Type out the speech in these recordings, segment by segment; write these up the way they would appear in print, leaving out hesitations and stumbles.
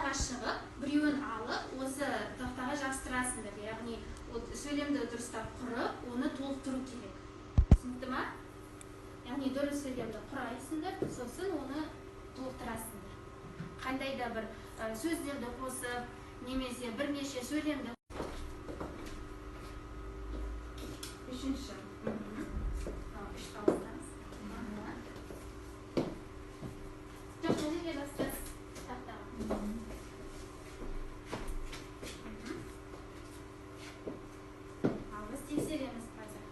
тақтаға шығып, біреуін алып, осы тақтаға жабыстырасыңдар. Яғни, сөйлемді дұрыстап құрып, оны толықтыру керек. Түсінікті ма? Яғни, дұрыс сөйлемді құрайсыңдар, сосын оны толықтырасыңдар. Қандай да бір сөздерді қосып, немесе бірнеше сөйлемді. Үшінші. Үш дауыстаңыз. Жоқ, мына жерге бастырасыз тақтаға. Ал біз тексереміз қазір.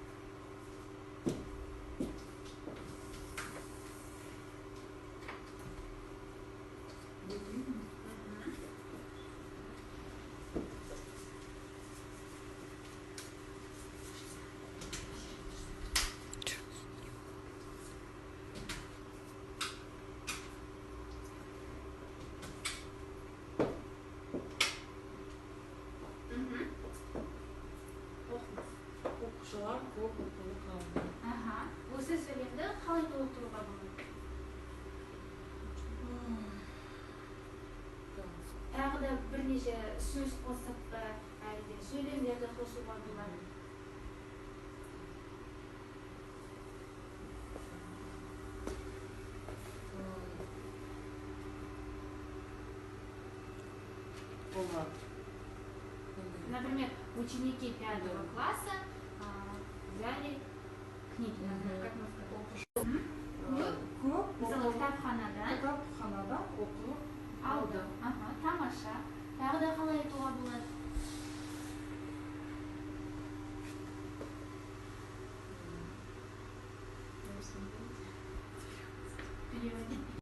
Оқушылар көп оқулы қалды. Осы сөйлемді қалай толықтыруға болады? Тағы да бірнеше сөз қосып, әлде сөйлемдерді қосуға болады. Например, ученики 5 класса взяли книги. Как мы сказали? Мысалы, кітапханадан оқылып алды. Тамаша. Тағы да қалай айтуға болады? Переводить.